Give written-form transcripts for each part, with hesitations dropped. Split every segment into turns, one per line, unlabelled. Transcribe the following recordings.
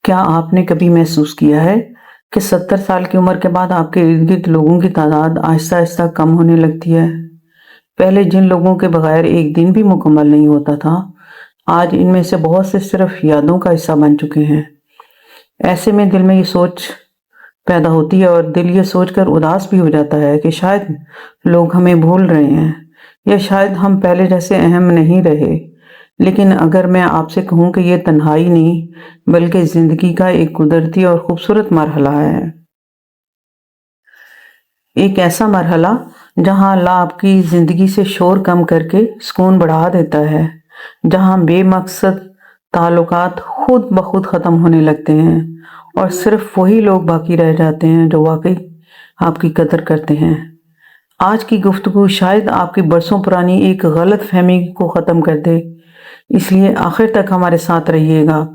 کیا آپ نے کبھی محسوس کیا ہے کہ 70 سال کی عمر کے بعد آپ کے ارد گرد لوگوں کی تعداد آہستہ آہستہ کم ہونے لگتی ہے؟ پہلے جن لوگوں کے بغیر ایک دن بھی مکمل نہیں ہوتا تھا، آج ان میں سے بہت سے صرف یادوں کا حصہ بن چکے ہیں۔ ایسے میں دل میں یہ سوچ پیدا ہوتی ہے اور دل یہ سوچ کر اداس بھی ہو جاتا ہے کہ شاید لوگ ہمیں بھول رہے ہیں یا شاید ہم پہلے جیسے اہم نہیں رہے۔ لیکن اگر میں آپ سے کہوں کہ یہ تنہائی نہیں بلکہ زندگی کا ایک قدرتی اور خوبصورت مرحلہ ہے، ایک ایسا مرحلہ جہاں اللہ آپ کی زندگی سے شور کم کر کے سکون بڑھا دیتا ہے، جہاں بے مقصد تعلقات خود بخود ختم ہونے لگتے ہیں اور صرف وہی لوگ باقی رہ جاتے ہیں جو واقعی آپ کی قدر کرتے ہیں۔ آج کی گفتگو شاید آپ کی برسوں پرانی ایک غلط فہمی کو ختم کر دے، اس لیے آخر تک ہمارے ساتھ رہیے گا،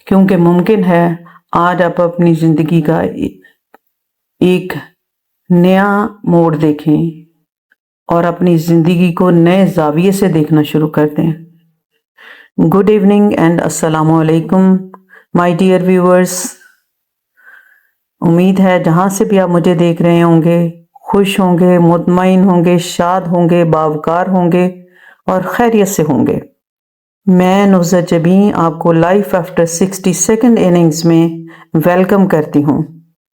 کیونکہ ممکن ہے آج آپ اپنی زندگی کا ایک نیا موڑ دیکھیں اور اپنی زندگی کو نئے زاویے سے دیکھنا شروع کر دیں۔ گڈ ایوننگ اینڈ السلام علیکم مائی ڈیئر ویورز۔ امید ہے جہاں سے بھی آپ مجھے دیکھ رہے ہوں گے خوش ہوں گے، مطمئن ہوں گے، شاد ہوں گے، باوقار ہوں گے اور خیریت سے ہوں گے۔ میں نصرت جبیں آپ کو لائف آفٹر 62 اننگز میں ویلکم کرتی ہوں،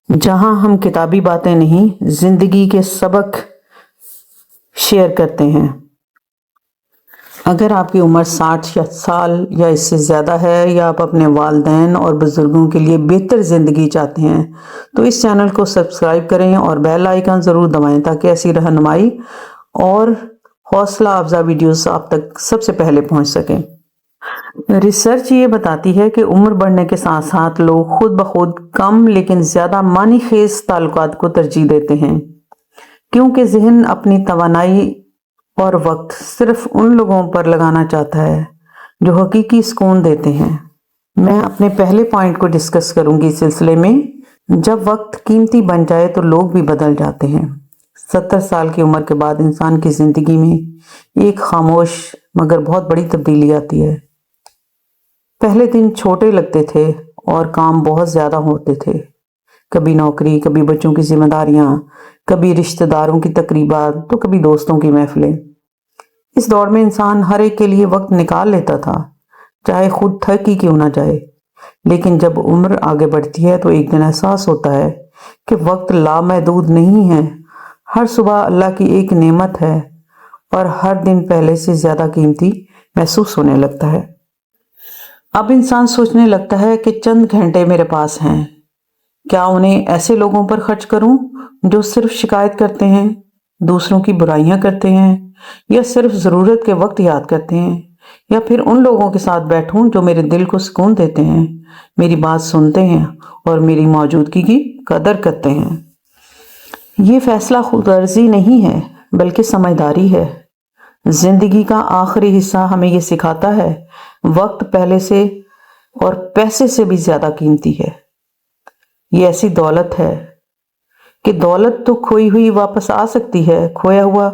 جہاں ہم کتابی باتیں نہیں زندگی کے سبق شیئر کرتے ہیں۔ اگر آپ کی عمر 60 سال یا اس سے زیادہ ہے یا آپ اپنے والدین اور بزرگوں کے لیے بہتر زندگی چاہتے ہیں تو اس چینل کو سبسکرائب کریں اور بیل آئیکن ضرور دبائیں تاکہ ایسی رہنمائی اور حوصلہ افزا ویڈیوز آپ تک سب سے پہلے پہنچ سکیں۔ ریسرچ یہ بتاتی ہے کہ عمر بڑھنے کے ساتھ ساتھ لوگ خود بخود کم لیکن زیادہ معنی خیز تعلقات کو ترجیح دیتے ہیں، کیونکہ ذہن اپنی توانائی اور وقت صرف ان لوگوں پر لگانا چاہتا ہے جو حقیقی سکون دیتے ہیں۔ میں اپنے پہلے پوائنٹ کو ڈسکس کروں گی اس سلسلے میں۔ جب وقت قیمتی بن جائے تو لوگ بھی بدل جاتے ہیں۔ 70 سال کی عمر کے بعد انسان کی زندگی میں ایک خاموش مگر بہت بڑی تبدیلی آتی ہے۔ پہلے دن چھوٹے لگتے تھے اور کام بہت زیادہ ہوتے تھے، کبھی نوکری، کبھی بچوں کی ذمہ داریاں، کبھی رشتہ داروں کی تقریبات تو کبھی دوستوں کی محفلیں۔ اس دور میں انسان ہر ایک کے لیے وقت نکال لیتا تھا، چاہے خود تھک ہی کیوں نہ جائے۔ لیکن جب عمر آگے بڑھتی ہے تو ایک دن احساس ہوتا ہے کہ وقت لامحدود نہیں ہے، ہر صبح اللہ کی ایک نعمت ہے اور ہر دن پہلے سے زیادہ قیمتی محسوس ہونے لگتا ہے۔ اب انسان سوچنے لگتا ہے کہ چند گھنٹے میرے پاس ہیں، کیا انہیں ایسے لوگوں پر خرچ کروں جو صرف شکایت کرتے ہیں، دوسروں کی برائیاں کرتے ہیں یا صرف ضرورت کے وقت یاد کرتے ہیں، یا پھر ان لوگوں کے ساتھ بیٹھوں جو میرے دل کو سکون دیتے ہیں، میری بات سنتے ہیں اور میری موجودگی کی قدر کرتے ہیں۔ یہ فیصلہ خود غرضی نہیں ہے بلکہ سمجھداری ہے۔ زندگی کا آخری حصہ ہمیں یہ سکھاتا ہے وقت پہلے سے اور پیسے سے بھی زیادہ قیمتی ہے۔ یہ ایسی دولت ہے کہ دولت تو کھوئی ہوئی واپس آ سکتی ہے، کھویا ہوا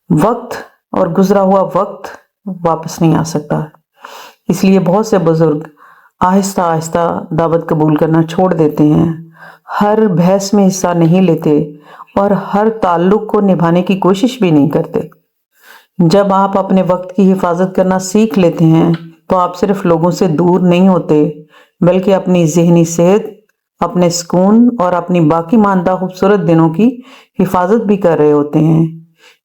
وقت اور گزرا ہوا وقت واپس نہیں آ سکتا۔ اس لیے بہت سے بزرگ آہستہ آہستہ دعوت قبول کرنا چھوڑ دیتے ہیں، ہر بحث میں حصہ نہیں لیتے اور ہر تعلق کو نبھانے کی کوشش بھی نہیں کرتے۔ جب آپ اپنے وقت کی حفاظت کرنا سیکھ لیتے ہیں تو آپ صرف لوگوں سے دور نہیں ہوتے بلکہ اپنی ذہنی صحت، اپنے سکون اور اپنی باقی ماندہ خوبصورت دنوں کی حفاظت بھی کر رہے ہوتے ہیں۔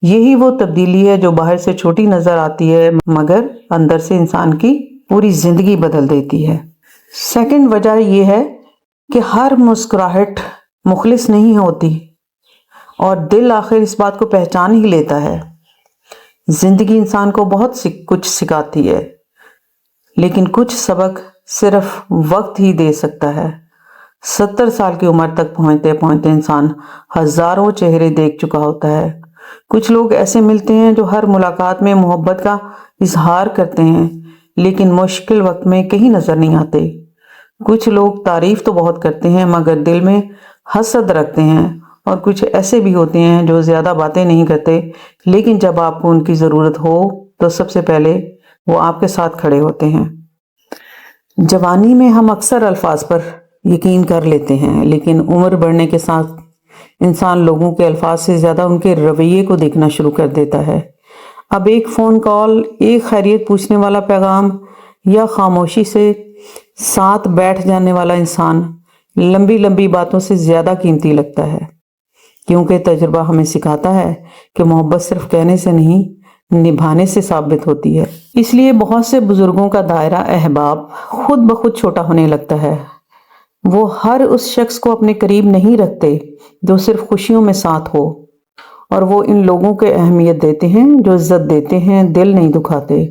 یہی وہ تبدیلی ہے جو باہر سے چھوٹی نظر آتی ہے مگر اندر سے انسان کی پوری زندگی بدل دیتی ہے۔ سیکنڈ وجہ یہ ہے کہ ہر مسکراہٹ مخلص نہیں ہوتی اور دل آخر اس بات کو پہچان ہی لیتا ہے۔ زندگی انسان کو بہت کچھ سکھاتی ہے لیکن کچھ سبق صرف وقت ہی دے سکتا ہے۔ 70 سال کی عمر تک پہنچتے پہنچتے انسان ہزاروں چہرے دیکھ چکا ہوتا ہے۔ کچھ لوگ ایسے ملتے ہیں جو ہر ملاقات میں محبت کا اظہار کرتے ہیں لیکن مشکل وقت میں کہیں نظر نہیں آتے۔ کچھ لوگ تعریف تو بہت کرتے ہیں مگر دل میں حسد رکھتے ہیں، اور کچھ ایسے بھی ہوتے ہیں جو زیادہ باتیں نہیں کرتے لیکن جب آپ کو ان کی ضرورت ہو تو سب سے پہلے وہ آپ کے ساتھ کھڑے ہوتے ہیں۔ جوانی میں ہم اکثر الفاظ پر یقین کر لیتے ہیں، لیکن عمر بڑھنے کے ساتھ انسان لوگوں کے الفاظ سے زیادہ ان کے رویے کو دیکھنا شروع کر دیتا ہے۔ اب ایک فون کال، ایک خیریت پوچھنے والا پیغام یا خاموشی سے ساتھ بیٹھ جانے والا انسان لمبی لمبی باتوں سے زیادہ قیمتی لگتا ہے، کیونکہ تجربہ ہمیں سکھاتا ہے کہ محبت صرف کہنے سے نہیں، نبھانے سے ثابت ہوتی ہے۔ اس لیے بہت سے بزرگوں کا دائرہ احباب خود بخود چھوٹا ہونے لگتا ہے۔ وہ ہر اس شخص کو اپنے قریب نہیں رکھتے جو صرف خوشیوں میں ساتھ ہو، اور وہ ان لوگوں کو اہمیت دیتے ہیں جو عزت دیتے ہیں، دل نہیں دکھاتے،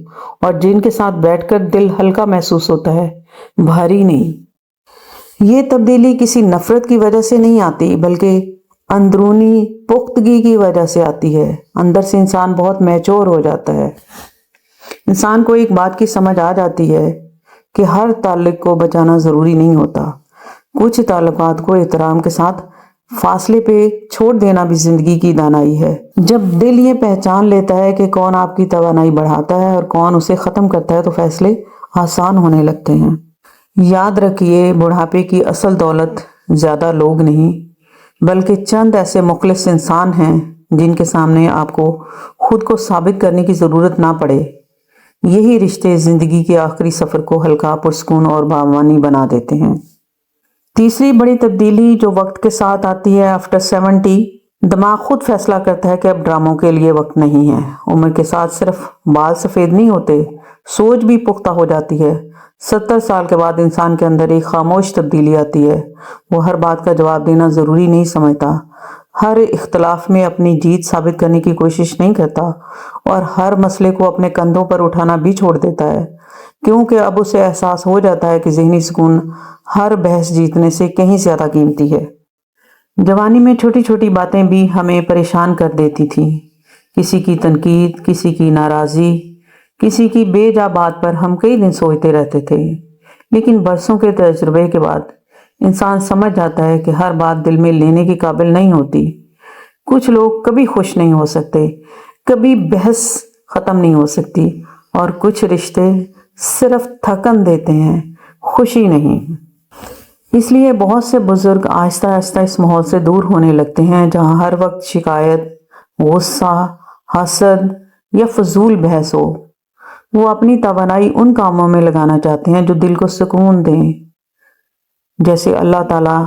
اور جن کے ساتھ بیٹھ کر دل ہلکا محسوس ہوتا ہے، بھاری نہیں۔ یہ تبدیلی کسی نفرت کی وجہ سے نہیں آتی، بلکہ اندرونی پختگی کی وجہ سے آتی ہے۔ اندر سے انسان بہت میچور ہو جاتا ہے۔ انسان کو ایک بات کی سمجھ آ جاتی ہے کہ ہر تعلق کو بچانا ضروری نہیں ہوتا۔ کچھ تعلقات کو احترام کے ساتھ فاصلے پہ چھوڑ دینا بھی زندگی کی دانائی ہے۔ جب دل یہ پہچان لیتا ہے کہ کون آپ کی توانائی بڑھاتا ہے اور کون اسے ختم کرتا ہے، تو فیصلے آسان ہونے لگتے ہیں۔ یاد رکھیے، بڑھاپے کی اصل دولت زیادہ لوگ نہیں، بلکہ چند ایسے مخلص انسان ہیں جن کے سامنے آپ کو خود کو ثابت کرنے کی ضرورت نہ پڑے۔ یہی رشتے زندگی کے آخری سفر کو ہلکا، پرسکون اور بامانی بنا دیتے ہیں۔ تیسری بڑی تبدیلی جو وقت کے ساتھ آتی ہے، آفٹر 70، دماغ خود فیصلہ کرتا ہے کہ اب ڈراموں کے لیے وقت نہیں ہے۔ عمر کے ساتھ صرف بال سفید نہیں ہوتے، سوچ بھی پختہ ہو جاتی ہے۔ 70 سال کے بعد انسان کے اندر ایک خاموش تبدیلی آتی ہے۔ وہ ہر بات کا جواب دینا ضروری نہیں سمجھتا، ہر اختلاف میں اپنی جیت ثابت کرنے کی کوشش نہیں کرتا، اور ہر مسئلے کو اپنے کندھوں پر اٹھانا بھی چھوڑ دیتا ہے، کیونکہ اب اسے احساس ہو جاتا ہے کہ ذہنی سکون ہر بحث جیتنے سے کہیں زیادہ قیمتی ہے۔ جوانی میں چھوٹی چھوٹی باتیں بھی ہمیں پریشان کر دیتی تھیں۔ کسی کی تنقید، کسی کی ناراضی، کسی کی بے جا بات پر ہم کئی دن سوچتے رہتے تھے، لیکن برسوں کے تجربے کے بعد انسان سمجھ جاتا ہے کہ ہر بات دل میں لینے کے قابل نہیں ہوتی۔ کچھ لوگ کبھی خوش نہیں ہو سکتے، کبھی بحث ختم نہیں ہو سکتی، اور کچھ رشتے صرف تھکن دیتے ہیں، خوشی نہیں۔ اس لیے بہت سے بزرگ آہستہ آہستہ اس ماحول سے دور ہونے لگتے ہیں جہاں ہر وقت شکایت، غصہ، حسد یا فضول بحث ہو۔ وہ اپنی توانائی ان کاموں میں لگانا چاہتے ہیں جو دل کو سکون دیں، جیسے اللہ تعالیٰ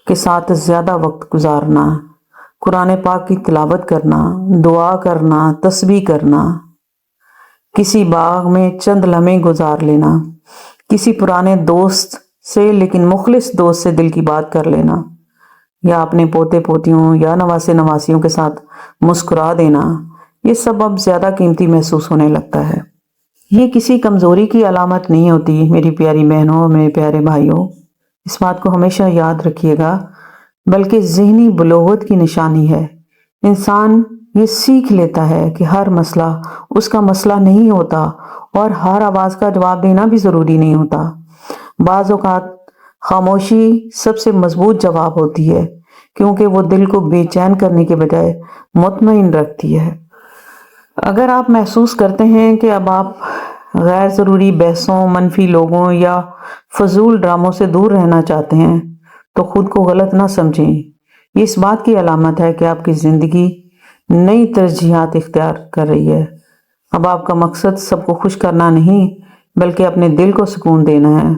کے ساتھ زیادہ وقت گزارنا، قرآن پاک کی تلاوت کرنا، دعا کرنا، تسبیح کرنا، کسی باغ میں چند لمحے گزار لینا، کسی پرانے دوست سے لیکن مخلص دوست سے دل کی بات کر لینا، یا اپنے پوتے پوتیوں یا نواسے نواسیوں کے ساتھ مسکرا دینا۔ یہ سب اب زیادہ قیمتی محسوس ہونے لگتا ہے۔ یہ کسی کمزوری کی علامت نہیں ہوتی، میری پیاری بہنوں اور میرے پیارے بھائیوں، اس بات کو ہمیشہ یاد رکھیے گا، بلکہ ذہنی بلوغت کی نشانی ہے۔ انسان یہ سیکھ لیتا ہے کہ ہر مسئلہ اس کا مسئلہ نہیں ہوتا، اور ہر آواز کا جواب دینا بھی ضروری نہیں ہوتا۔ بعض اوقات خاموشی سب سے مضبوط جواب ہوتی ہے، کیونکہ وہ دل کو بے چین کرنے کے بجائے مطمئن رکھتی ہے۔ اگر آپ محسوس کرتے ہیں کہ اب آپ غیر ضروری بحثوں، منفی لوگوں یا فضول ڈراموں سے دور رہنا چاہتے ہیں، تو خود کو غلط نہ سمجھیں۔ یہ اس بات کی علامت ہے کہ آپ کی زندگی نئی ترجیحات اختیار کر رہی ہے۔ اب آپ کا مقصد سب کو خوش کرنا نہیں، بلکہ اپنے دل کو سکون دینا ہے۔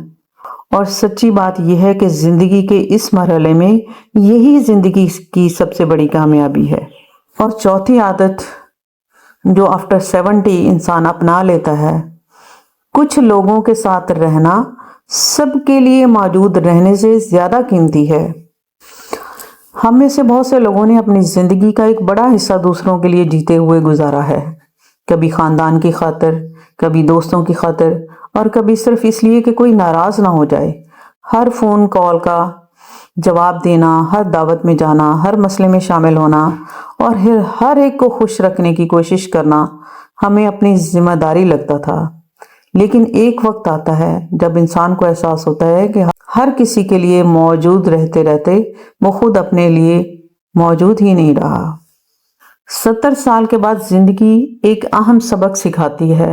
اور سچی بات یہ ہے کہ زندگی کے اس مرحلے میں یہی زندگی کی سب سے بڑی کامیابی ہے۔ اور چوتھی عادت جو آفٹر 70 انسان اپنا لیتا ہے، کچھ لوگوں کے ساتھ رہنا سب کے لیے موجود رہنے سے زیادہ قیمتی ہے۔ ہم میں سے بہت سے لوگوں نے اپنی زندگی کا ایک بڑا حصہ دوسروں کے لیے جیتے ہوئے گزارا ہے، کبھی خاندان کی خاطر، کبھی دوستوں کی خاطر، اور کبھی صرف اس لیے کہ کوئی ناراض نہ ہو جائے۔ ہر فون کال کا جواب دینا، ہر دعوت میں جانا، ہر مسئلے میں شامل ہونا، اور ہر ایک کو خوش رکھنے کی کوشش کرنا ہمیں اپنی ذمہ داری لگتا تھا۔ لیکن ایک وقت آتا ہے جب انسان کو احساس ہوتا ہے کہ ہر کسی کے لیے موجود رہتے رہتے وہ خود اپنے لیے موجود ہی نہیں رہا۔ 70 سال کے بعد زندگی ایک اہم سبق سکھاتی ہے۔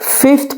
5th